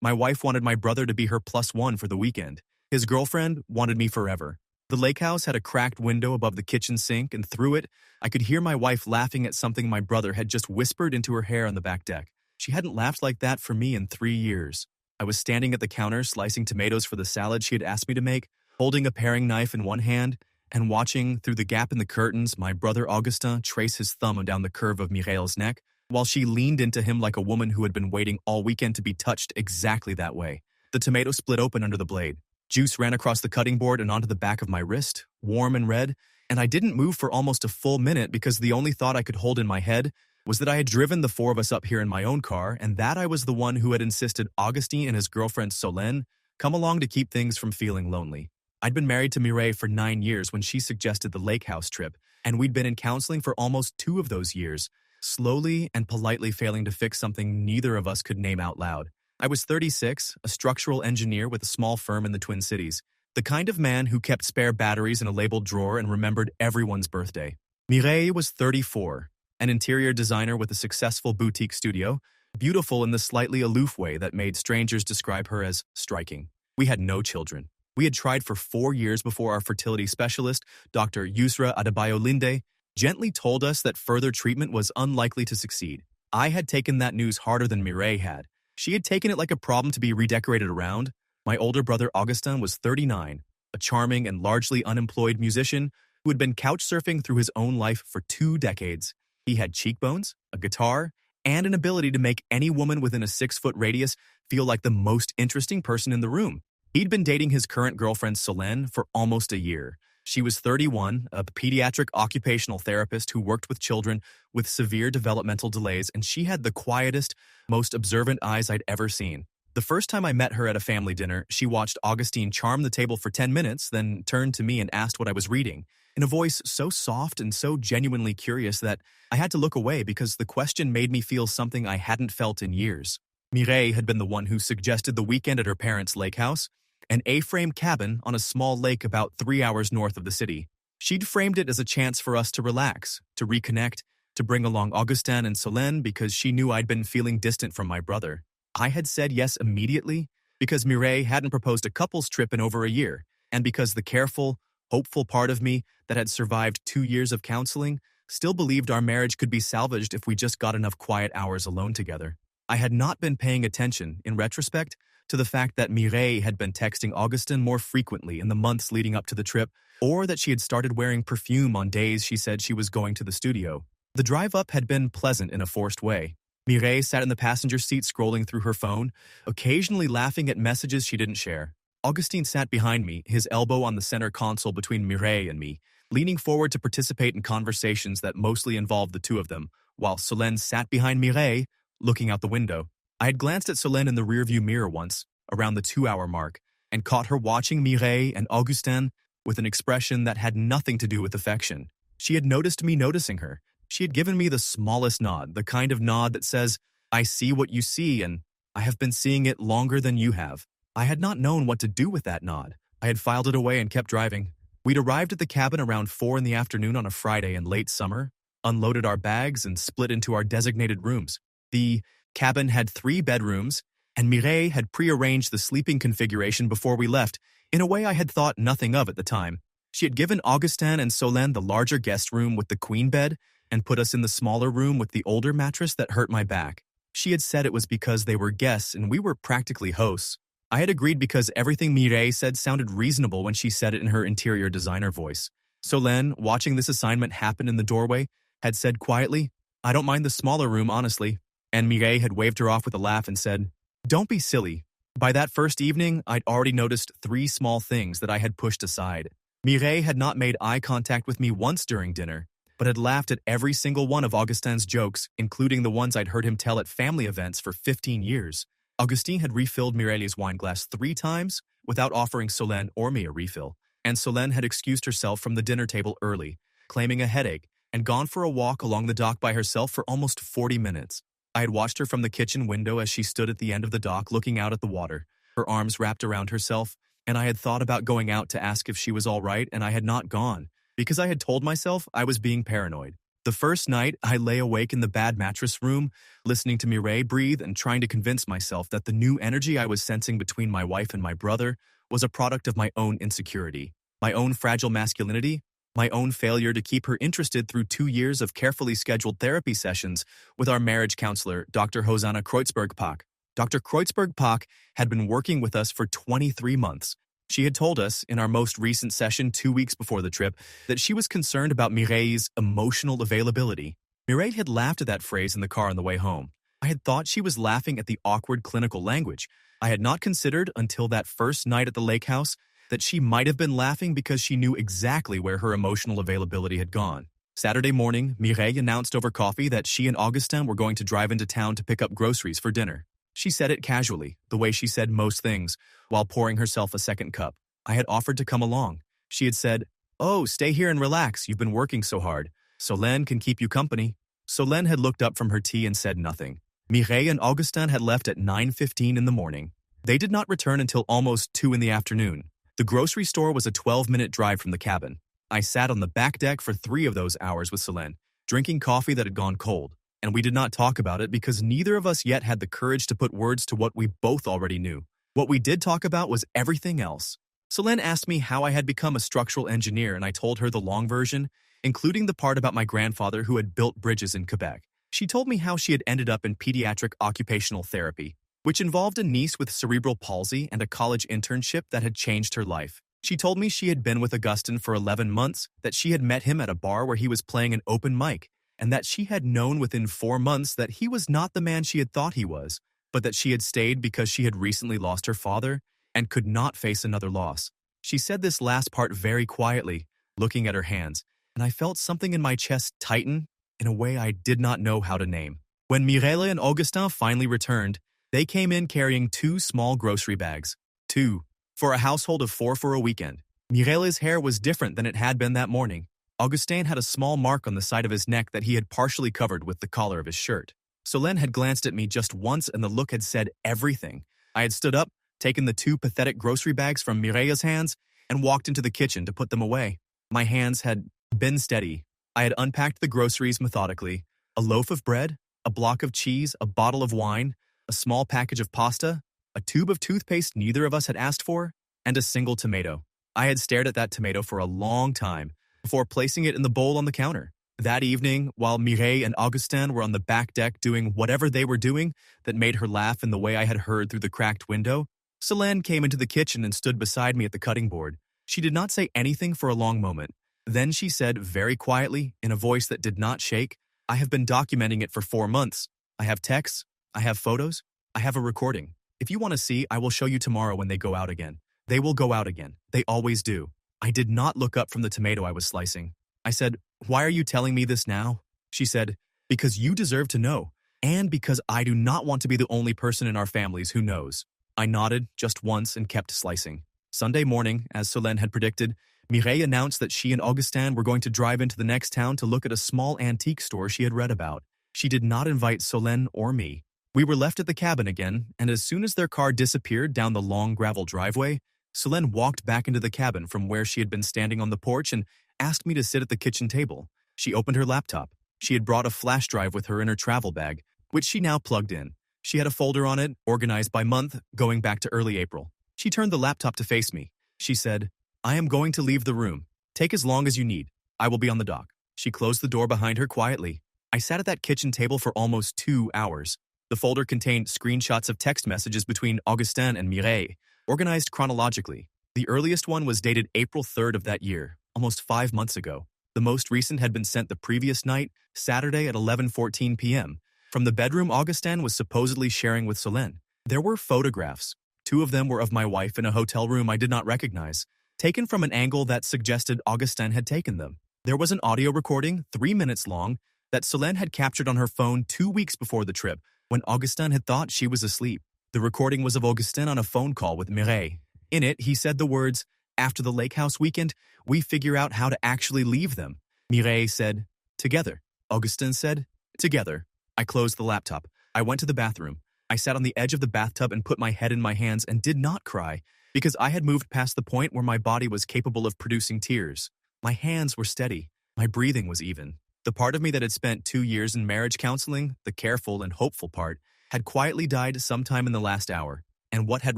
My wife wanted my brother to be her plus one for the weekend. His girlfriend wanted me forever. The lake house had a cracked window above the kitchen sink, and through it, I could hear my wife laughing at something my brother had just whispered into her hair on the back deck. She hadn't laughed like that for me in 3 years. I was standing at the counter slicing tomatoes for the salad she had asked me to make, holding a paring knife in one hand, and watching, through the gap in the curtains, my brother Augustin trace his thumb down the curve of Mireille's neck, while she leaned into him like a woman who had been waiting all weekend to be touched exactly that way. The tomato split open under the blade. Juice ran across the cutting board and onto the back of my wrist, warm and red, and I didn't move for almost a full minute because the only thought I could hold in my head was that I had driven the four of us up here in my own car, and that I was the one who had insisted Augustin and his girlfriend Solène come along to keep things from feeling lonely. I'd been married to Mireille for 9 years when she suggested the lake house trip, and we'd been in counseling for almost 2 of those years, slowly and politely failing to fix something neither of us could name out loud. I was 36, a structural engineer with a small firm in the Twin Cities, the kind of man who kept spare batteries in a labeled drawer and remembered everyone's birthday. Mireille was 34, an interior designer with a successful boutique studio, beautiful in the slightly aloof way that made strangers describe her as striking. We had no children. We had tried for 4 years before our fertility specialist, Dr. Yusra Adebayo-Linde, gently told us that further treatment was unlikely to succeed. I had taken that news harder than Mireille had. She had taken it like a problem to be redecorated around. My older brother Augustin was 39, a charming and largely unemployed musician who had been couch surfing through his own life for 2 decades. He had cheekbones, a guitar, and an ability to make any woman within a 6-foot radius feel like the most interesting person in the room. He'd been dating his current girlfriend Solène for almost a year. She was 31, a pediatric occupational therapist who worked with children with severe developmental delays, and she had the quietest, most observant eyes I'd ever seen. The first time I met her at a family dinner, she watched Augustine charm the table for 10 minutes, then turned to me and asked what I was reading, in a voice so soft and so genuinely curious that I had to look away because the question made me feel something I hadn't felt in years. Mireille had been the one who suggested the weekend at her parents' lake house, an A-frame cabin on a small lake about 3 hours north of the city. She'd framed it as a chance for us to relax, to reconnect, to bring along Augustin and Solène because she knew I'd been feeling distant from my brother. I had said yes immediately because Mireille hadn't proposed a couple's trip in over a year, and because the careful, hopeful part of me that had survived 2 years of counseling still believed our marriage could be salvaged if we just got enough quiet hours alone together. I had not been paying attention, in retrospect, to the fact that Mireille had been texting Augustin more frequently in the months leading up to the trip, or that she had started wearing perfume on days she said she was going to the studio. The drive up had been pleasant in a forced way. Mireille sat in the passenger seat scrolling through her phone, occasionally laughing at messages she didn't share. Augustin sat behind me, his elbow on the center console between Mireille and me, leaning forward to participate in conversations that mostly involved the two of them, while Solène sat behind Mireille, looking out the window. I had glanced at Solène in the rearview mirror once, around the 2-hour mark, and caught her watching Mireille and Augustin with an expression that had nothing to do with affection. She had noticed me noticing her. She had given me the smallest nod, the kind of nod that says, "I see what you see, and I have been seeing it longer than you have." I had not known what to do with that nod. I had filed it away and kept driving. We'd arrived at the cabin around 4 in the afternoon on a Friday in late summer, unloaded our bags, and split into our designated rooms. The cabin had 3 bedrooms, and Mireille had prearranged the sleeping configuration before we left, in a way I had thought nothing of at the time. She had given Augustin and Solène the larger guest room with the queen bed, and put us in the smaller room with the older mattress that hurt my back. She had said it was because they were guests and we were practically hosts. I had agreed because everything Mireille said sounded reasonable when she said it in her interior designer voice. Solène, watching this assignment happen in the doorway, had said quietly, "I don't mind the smaller room, honestly." And Mireille had waved her off with a laugh and said, "Don't be silly." By that first evening, I'd already noticed 3 small things that I had pushed aside. Mireille had not made eye contact with me once during dinner, but had laughed at every single one of Augustin's jokes, including the ones I'd heard him tell at family events for 15 years. Augustin had refilled Mireille's wine glass 3 times without offering Solène or me a refill, and Solène had excused herself from the dinner table early, claiming a headache, and gone for a walk along the dock by herself for almost 40 minutes. I had watched her from the kitchen window as she stood at the end of the dock looking out at the water, her arms wrapped around herself, and I had thought about going out to ask if she was all right, and I had not gone, because I had told myself I was being paranoid. The first night, I lay awake in the bad mattress room, listening to Mireille breathe and trying to convince myself that the new energy I was sensing between my wife and my brother was a product of my own insecurity, my own fragile masculinity, my own failure to keep her interested through 2 years of carefully scheduled therapy sessions with our marriage counselor, Dr. Hosanna Kreutzberg-Pak. Dr. Kreutzberg-Pak had been working with us for 23 months. She had told us in our most recent session 2 weeks before the trip that she was concerned about Mireille's emotional availability. Mireille had laughed at that phrase in the car on the way home. I had thought she was laughing at the awkward clinical language. I had not considered until that first night at the lake house that she might have been laughing because she knew exactly where her emotional availability had gone. Saturday morning, Mireille announced over coffee that she and Augustin were going to drive into town to pick up groceries for dinner. She said it casually, the way she said most things, while pouring herself a second cup. I had offered to come along. She had said, "Oh, stay here and relax, you've been working so hard. Solène can keep you company." Solène had looked up from her tea and said nothing. Mireille and Augustin had left at 9:15 in the morning. They did not return until almost 2 in the afternoon. The grocery store was a 12-minute drive from the cabin. I sat on the back deck for 3 of those hours with Solène, drinking coffee that had gone cold, and we did not talk about it because neither of us yet had the courage to put words to what we both already knew. What we did talk about was everything else. Solène asked me how I had become a structural engineer, and I told her the long version, including the part about my grandfather who had built bridges in Quebec. She told me how she had ended up in pediatric occupational therapy, which involved a niece with cerebral palsy and a college internship that had changed her life. She told me she had been with Augustin for 11 months, that she had met him at a bar where he was playing an open mic, and that she had known within 4 months that he was not the man she had thought he was, but that she had stayed because she had recently lost her father and could not face another loss. She said this last part very quietly, looking at her hands, and I felt something in my chest tighten in a way I did not know how to name. When Mireille and Augustin finally returned, they came in carrying 2 small grocery bags. 2. For a household of 4 for a weekend. Mireille's hair was different than it had been that morning. Augustin had a small mark on the side of his neck that he had partially covered with the collar of his shirt. Solène had glanced at me just once and the look had said everything. I had stood up, taken the 2 pathetic grocery bags from Mireille's hands, and walked into the kitchen to put them away. My hands had been steady. I had unpacked the groceries methodically. A loaf of bread, a block of cheese, a bottle of wine, a small package of pasta, a tube of toothpaste neither of us had asked for, and a single tomato. I had stared at that tomato for a long time before placing it in the bowl on the counter. That evening, while Mireille and Augustin were on the back deck doing whatever they were doing that made her laugh in the way I had heard through the cracked window, Solène came into the kitchen and stood beside me at the cutting board. She did not say anything for a long moment. Then she said very quietly, in a voice that did not shake, "I have been documenting it for 4 months. I have texts. I have photos. I have a recording. If you want to see, I will show you tomorrow when they go out again. They will go out again. They always do." I did not look up from the tomato I was slicing. I said, "Why are you telling me this now?" She said, "Because you deserve to know, and because I do not want to be the only person in our families who knows." I nodded just once and kept slicing. Sunday morning, as Solène had predicted, Mireille announced that she and Augustin were going to drive into the next town to look at a small antique store she had read about. She did not invite Solène or me. We were left at the cabin again, and as soon as their car disappeared down the long gravel driveway, Solène walked back into the cabin from where she had been standing on the porch and asked me to sit at the kitchen table. She opened her laptop. She had brought a flash drive with her in her travel bag, which she now plugged in. She had a folder on it, organized by month, going back to early April. She turned the laptop to face me. She said, "I am going to leave the room. Take as long as you need. I will be on the dock." She closed the door behind her quietly. I sat at that kitchen table for almost 2 hours. The folder contained screenshots of text messages between Augustin and Mireille, organized chronologically. The earliest one was dated April 3rd of that year, almost 5 months ago. The most recent had been sent the previous night, Saturday at 11:14 p.m., from the bedroom Augustin was supposedly sharing with Solène. There were photographs. 2 of them were of my wife in a hotel room I did not recognize, taken from an angle that suggested Augustin had taken them. There was an audio recording, 3 minutes long, that Solène had captured on her phone 2 weeks before the trip, when Augustin had thought she was asleep. The recording was of Augustin on a phone call with Mireille. In it, he said the words, "After the lake house weekend, we figure out how to actually leave them." Mireille said, "Together." Augustin said, "Together." I closed the laptop. I went to the bathroom. I sat on the edge of the bathtub and put my head in my hands and did not cry, because I had moved past the point where my body was capable of producing tears. My hands were steady. My breathing was even. The part of me that had spent 2 years in marriage counseling, the careful and hopeful part, had quietly died sometime in the last hour, and what had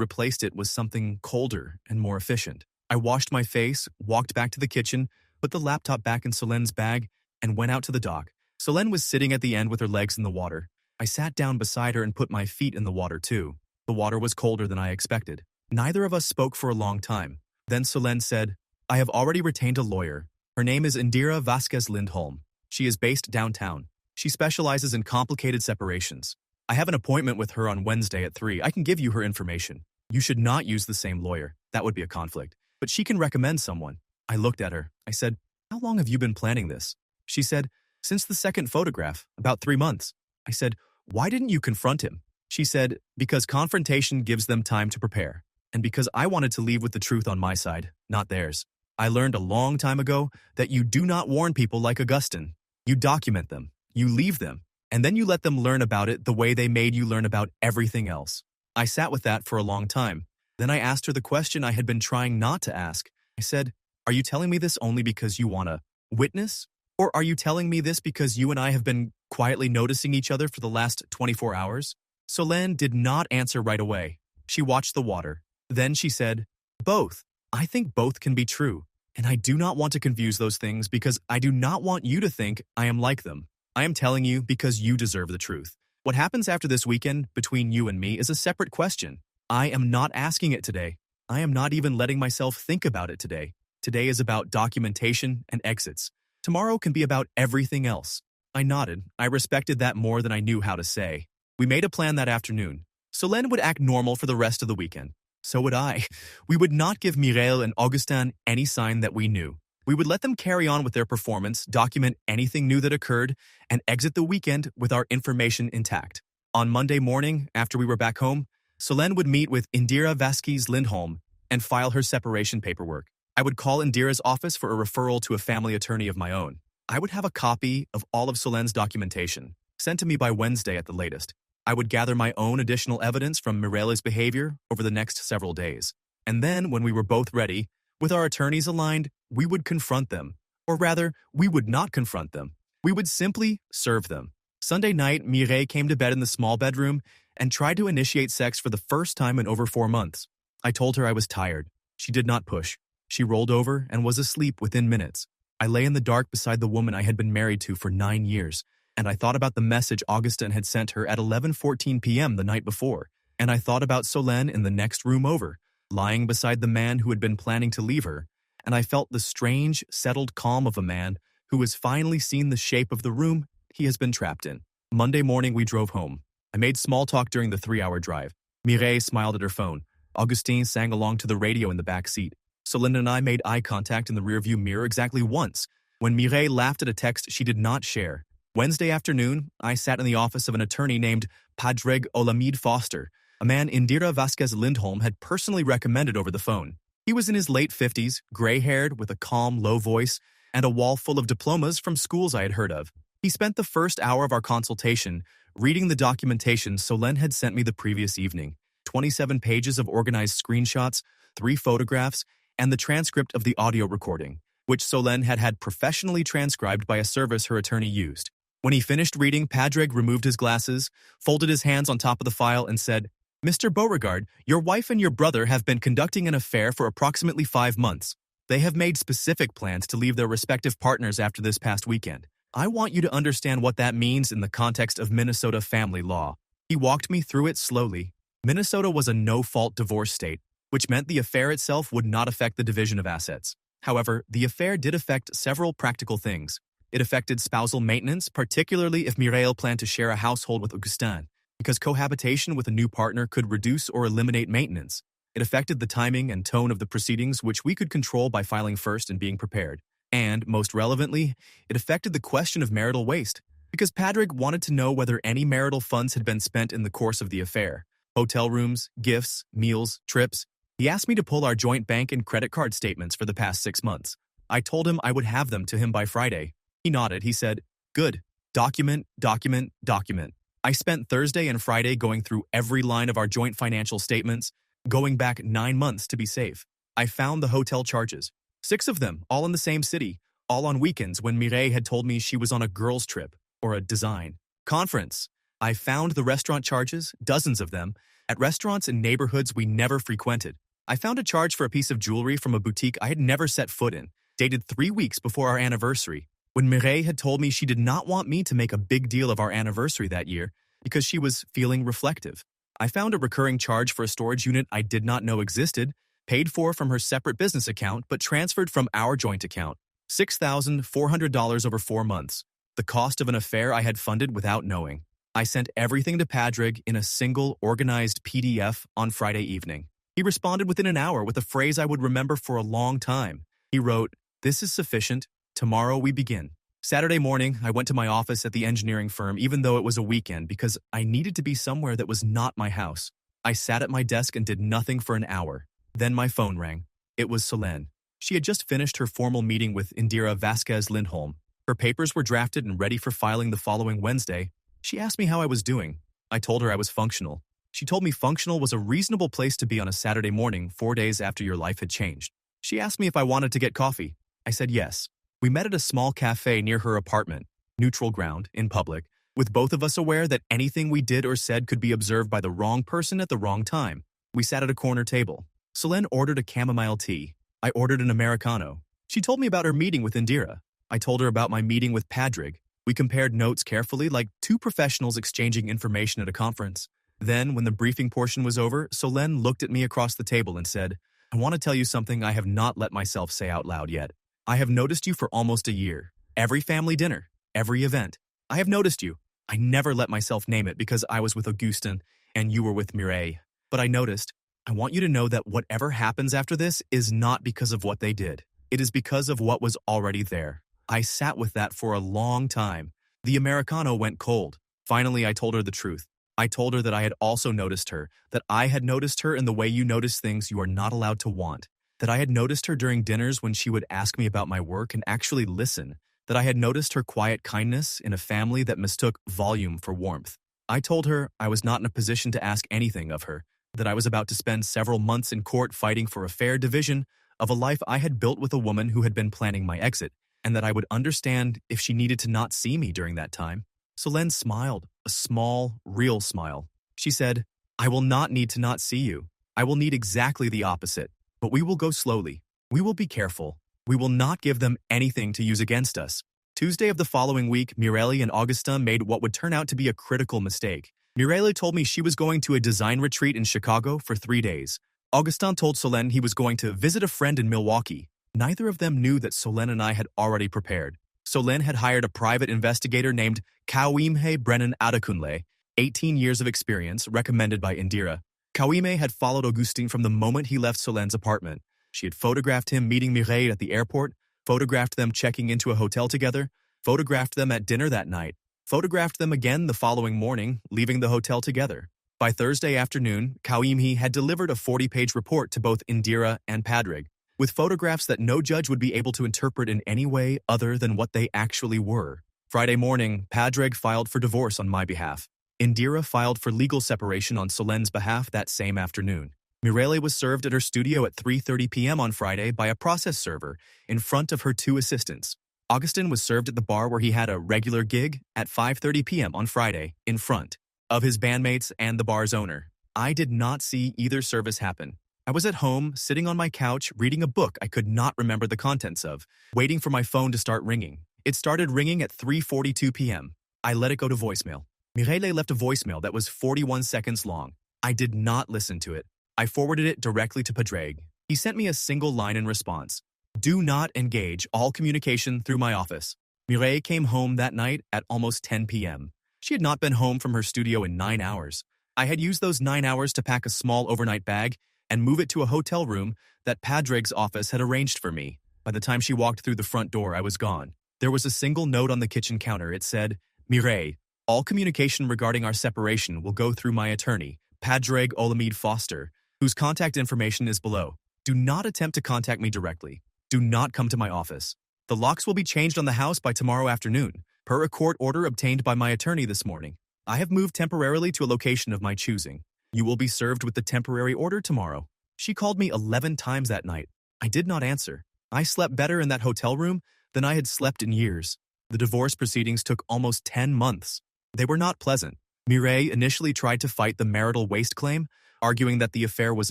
replaced it was something colder and more efficient. I washed my face, walked back to the kitchen, put the laptop back in Solene's bag, and went out to the dock. Solene was sitting at the end with her legs in the water. I sat down beside her and put my feet in the water too. The water was colder than I expected. Neither of us spoke for a long time. Then Solene said, "I have already retained a lawyer. Her name is Indira Vasquez Lindholm. She is based downtown. She specializes in complicated separations. I have an appointment with her on Wednesday at 3. I can give you her information. You should not use the same lawyer. That would be a conflict. But she can recommend someone." I looked at her. I said, "How long have you been planning this?" She said, "Since the second photograph, about 3 months." I said, "Why didn't you confront him?" She said, "Because confrontation gives them time to prepare, and because I wanted to leave with the truth on my side, not theirs. I learned a long time ago that you do not warn people like Augustin. You document them, you leave them, and then you let them learn about it the way they made you learn about everything else." I sat with that for a long time. Then I asked her the question I had been trying not to ask. I said, "Are you telling me this only because you want a witness? Or are you telling me this because you and I have been quietly noticing each other for the last 24 hours? Solene did not answer right away. She watched the water. Then she said, "Both. I think both can be true. And I do not want to confuse those things because I do not want you to think I am like them. I am telling you because you deserve the truth. What happens after this weekend between you and me is a separate question. I am not asking it today. I am not even letting myself think about it today. Today is about documentation and exits. Tomorrow can be about everything else." I nodded. I respected that more than I knew how to say. We made a plan that afternoon. Solene would act normal for the rest of the weekend. So would I. We would not give Mireille and Augustin any sign that we knew. We would let them carry on with their performance, document anything new that occurred, and exit the weekend with our information intact. On Monday morning, after we were back home, Solene would meet with Indira Vasquez Lindholm and file her separation paperwork. I would call Indira's office for a referral to a family attorney of my own. I would have a copy of all of Solene's documentation, sent to me by Wednesday at the latest. I would gather my own additional evidence from Mireille's behavior over the next several days. And then, when we were both ready, with our attorneys aligned, we would confront them. Or rather, we would not confront them. We would simply serve them. Sunday night, Mireille came to bed in the small bedroom and tried to initiate sex for the first time in over 4 months. I told her I was tired. She did not push. She rolled over and was asleep within minutes. I lay in the dark beside the woman I had been married to for 9 years, and I thought about the message Augustin had sent her at 11:14 p.m. the night before, and I thought about Solene in the next room over, lying beside the man who had been planning to leave her, and I felt the strange, settled calm of a man who has finally seen the shape of the room he has been trapped in. Monday morning, we drove home. I made small talk during the 3-hour drive. Mireille smiled at her phone. Augustin sang along to the radio in the back seat. Solene and I made eye contact in the rearview mirror exactly once, when Mireille laughed at a text she did not share. Wednesday afternoon, I sat in the office of an attorney named Padraig Olamide Foster, a man Indira Vasquez Lindholm had personally recommended over the phone. He was in his late 50s, gray-haired, with a calm, low voice, and a wall full of diplomas from schools I had heard of. He spent the first hour of our consultation reading the documentation Solene had sent me the previous evening, 27 pages of organized screenshots, 3 photographs, and the transcript of the audio recording, which Solene had had professionally transcribed by a service her attorney used. When he finished reading, Padraig removed his glasses, folded his hands on top of the file, and said, "Mr. Beauregard, your wife and your brother have been conducting an affair for approximately 5 months. They have made specific plans to leave their respective partners after this past weekend. I want you to understand what that means in the context of Minnesota family law." He walked me through it slowly. Minnesota was a no-fault divorce state, which meant the affair itself would not affect the division of assets. However, the affair did affect several practical things. It affected spousal maintenance, particularly if Mireille planned to share a household with Augustin, because cohabitation with a new partner could reduce or eliminate maintenance. It affected the timing and tone of the proceedings, which we could control by filing first and being prepared. And, most relevantly, it affected the question of marital waste, because Padraig wanted to know whether any marital funds had been spent in the course of the affair. Hotel rooms, gifts, meals, trips. He asked me to pull our joint bank and credit card statements for the past 6 months. I told him I would have them to him by Friday. He nodded. He said, "Good. Document, document, document." I spent Thursday and Friday going through every line of our joint financial statements, going back 9 months to be safe. I found the hotel charges. 6 of them, all in the same city, all on weekends when Mireille had told me she was on a girls' trip or a design conference. I found the restaurant charges, dozens of them, at restaurants in neighborhoods we never frequented. I found a charge for a piece of jewelry from a boutique I had never set foot in, dated 3 weeks before our anniversary, when Mireille had told me she did not want me to make a big deal of our anniversary that year because she was feeling reflective. I found a recurring charge for a storage unit I did not know existed, paid for from her separate business account but transferred from our joint account. $6,400 over 4 months, the cost of an affair I had funded without knowing. I sent everything to Padraig in a single, organized PDF on Friday evening. He responded within an hour with a phrase I would remember for a long time. He wrote, "This is sufficient. Tomorrow we begin." Saturday morning, I went to my office at the engineering firm even though it was a weekend because I needed to be somewhere that was not my house. I sat at my desk and did nothing for an hour. Then my phone rang. It was Solène. She had just finished her formal meeting with Indira Vasquez Lindholm. Her papers were drafted and ready for filing the following Wednesday. She asked me how I was doing. I told her I was functional. She told me functional was a reasonable place to be on a Saturday morning 4 days after your life had changed. She asked me if I wanted to get coffee. I said yes. We met at a small cafe near her apartment, neutral ground, in public, with both of us aware that anything we did or said could be observed by the wrong person at the wrong time. We sat at a corner table. Solène ordered a chamomile tea. I ordered an Americano. She told me about her meeting with Indira. I told her about my meeting with Padraig. We compared notes carefully like two professionals exchanging information at a conference. Then, when the briefing portion was over, Solène looked at me across the table and said, "I want to tell you something I have not let myself say out loud yet. I have noticed you for almost a year. Every family dinner, every event. I have noticed you. I never let myself name it because I was with Augustin and you were with Mireille. But I noticed. I want you to know that whatever happens after this is not because of what they did. It is because of what was already there." I sat with that for a long time. The Americano went cold. Finally, I told her the truth. I told her that I had also noticed her, that I had noticed her in the way you notice things you are not allowed to want, that I had noticed her during dinners when she would ask me about my work and actually listen, that I had noticed her quiet kindness in a family that mistook volume for warmth. I told her I was not in a position to ask anything of her, that I was about to spend several months in court fighting for a fair division of a life I had built with a woman who had been planning my exit, and that I would understand if she needed to not see me during that time. Solène smiled, a small, real smile. She said, "I will not need to not see you. I will need exactly the opposite. But we will go slowly. We will be careful. We will not give them anything to use against us." Tuesday of the following week, Mireille and Augustin made what would turn out to be a critical mistake. Mireille told me she was going to a design retreat in Chicago for 3 days. Augustin told Solène he was going to visit a friend in Milwaukee. Neither of them knew that Solène and I had already prepared. Solène had hired a private investigator named Kawimhe Brennan Adekunle, 18 years of experience, recommended by Indira. Kawime had followed Augustin from the moment he left Solène's apartment. She had photographed him meeting Mireille at the airport, photographed them checking into a hotel together, photographed them at dinner that night, photographed them again the following morning, leaving the hotel together. By Thursday afternoon, Kawimhe had delivered a 40-page report to both Indira and Padraig, with photographs that no judge would be able to interpret in any way other than what they actually were. Friday morning, Padraig filed for divorce on my behalf. Indira filed for legal separation on Solène's behalf that same afternoon. Mireille was served at her studio at 3:30 p.m. on Friday by a process server in front of her 2 assistants. Augustin was served at the bar where he had a regular gig at 5:30 p.m. on Friday in front of his bandmates and the bar's owner. I did not see either service happen. I was at home, sitting on my couch, reading a book I could not remember the contents of, waiting for my phone to start ringing. It started ringing at 3:42 p.m. I let it go to voicemail. Mireille left a voicemail that was 41 seconds long. I did not listen to it. I forwarded it directly to Padraig. He sent me a single line in response. "Do not engage all communication through my office." Mireille came home that night at almost 10 p.m. She had not been home from her studio in 9 hours. I had used those 9 hours to pack a small overnight bag and move it to a hotel room that Padraig's office had arranged for me. By the time she walked through the front door, I was gone. There was a single note on the kitchen counter. It said, "Mireille, all communication regarding our separation will go through my attorney, Padraig Olamide Foster, whose contact information is below. Do not attempt to contact me directly. Do not come to my office. The locks will be changed on the house by tomorrow afternoon, per a court order obtained by my attorney this morning. I have moved temporarily to a location of my choosing. You will be served with the temporary order tomorrow." She called me 11 times that night. I did not answer. I slept better in that hotel room than I had slept in years. The divorce proceedings took almost 10 months. They were not pleasant. Mireille initially tried to fight the marital waste claim, arguing that the affair was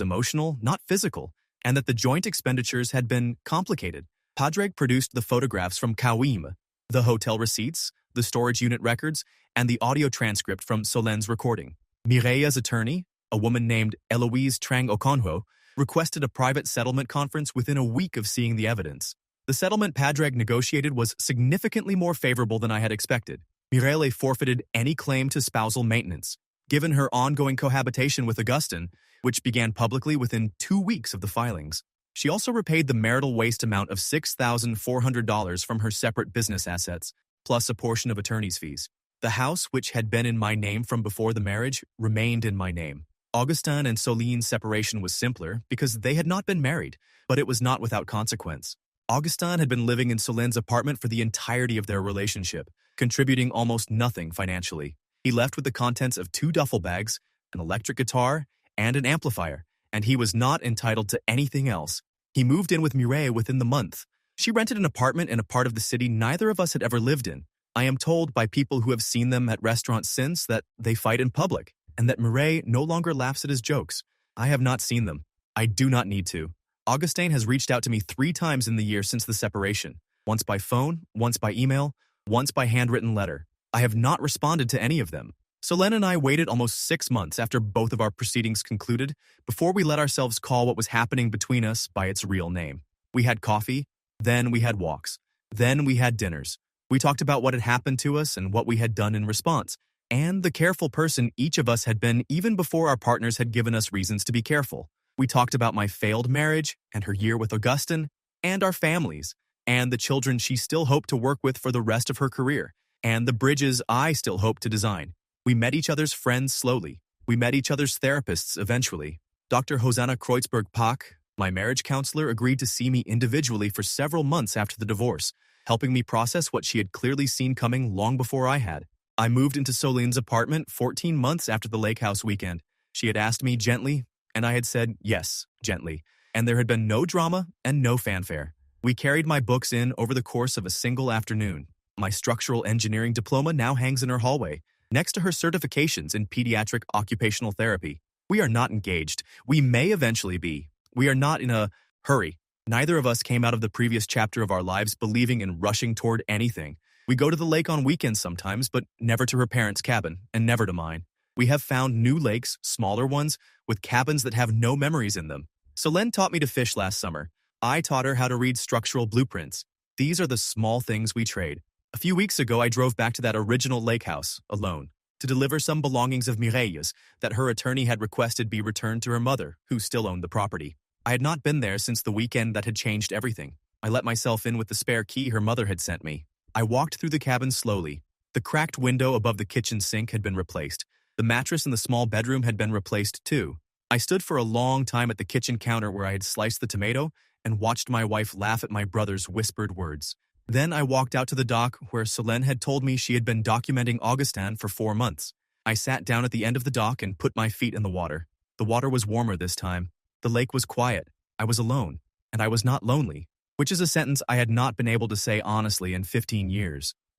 emotional, not physical, and that the joint expenditures had been complicated. Padraig produced the photographs from Kauim, the hotel receipts, the storage unit records, and the audio transcript from Solene's recording. Mireille's attorney, a woman named Eloise Trang Okonjo, requested a private settlement conference within a week of seeing the evidence. The settlement Padraig negotiated was significantly more favorable than I had expected. Mireille forfeited any claim to spousal maintenance, given her ongoing cohabitation with Augustin, which began publicly within 2 weeks of the filings. She also repaid the marital waste amount of $6,400 from her separate business assets, plus a portion of attorney's fees. The house, which had been in my name from before the marriage, remained in my name. Augustin and Soline's separation was simpler because they had not been married, but it was not without consequence. Augustin had been living in Solene's apartment for the entirety of their relationship, contributing almost nothing financially. He left with the contents of 2 duffel bags, an electric guitar, and an amplifier, and he was not entitled to anything else. He moved in with Mireille within the month. She rented an apartment in a part of the city neither of us had ever lived in. I am told by people who have seen them at restaurants since that they fight in public, and that Mireille no longer laughs at his jokes. I have not seen them. I do not need to. Augustin has reached out to me 3 times in the year since the separation, once by phone, once by email, once by handwritten letter. I have not responded to any of them. Solene and I waited almost 6 months after both of our proceedings concluded before we let ourselves call what was happening between us by its real name. We had coffee, then we had walks, then we had dinners. We talked about what had happened to us and what we had done in response, and the careful person each of us had been even before our partners had given us reasons to be careful. We talked about my failed marriage and her year with Augustin, and our families, and the children she still hoped to work with for the rest of her career, and the bridges I still hope to design. We met each other's friends slowly. We met each other's therapists eventually. Dr. Hosanna Kreutzberg-Pak, my marriage counselor, agreed to see me individually for several months after the divorce, helping me process what she had clearly seen coming long before I had. I moved into Soline's apartment 14 months after the lake house weekend. She had asked me gently, and I had said yes, gently, and there had been no drama and no fanfare. We carried my books in over the course of a single afternoon. My structural engineering diploma now hangs in her hallway, next to her certifications in pediatric occupational therapy. We are not engaged. We may eventually be. We are not in a hurry. Neither of us came out of the previous chapter of our lives believing in rushing toward anything. We go to the lake on weekends sometimes, but never to her parents' cabin, and never to mine. We have found new lakes, smaller ones, with cabins that have no memories in them. Solene taught me to fish last summer. I taught her how to read structural blueprints. These are the small things we trade. A few weeks ago, I drove back to that original lake house, alone, to deliver some belongings of Mireille's that her attorney had requested be returned to her mother, who still owned the property. I had not been there since the weekend that had changed everything. I let myself in with the spare key her mother had sent me. I walked through the cabin slowly. The cracked window above the kitchen sink had been replaced. The mattress in the small bedroom had been replaced too. I stood for a long time at the kitchen counter where I had sliced the tomato and watched my wife laugh at my brother's whispered words. Then I walked out to the dock where Solene had told me she had been documenting Augustin for 4 months. I sat down at the end of the dock and put my feet in the water. The water was warmer this time. The lake was quiet. I was alone, and I was not lonely, which is a sentence I had not been able to say honestly in 15 years.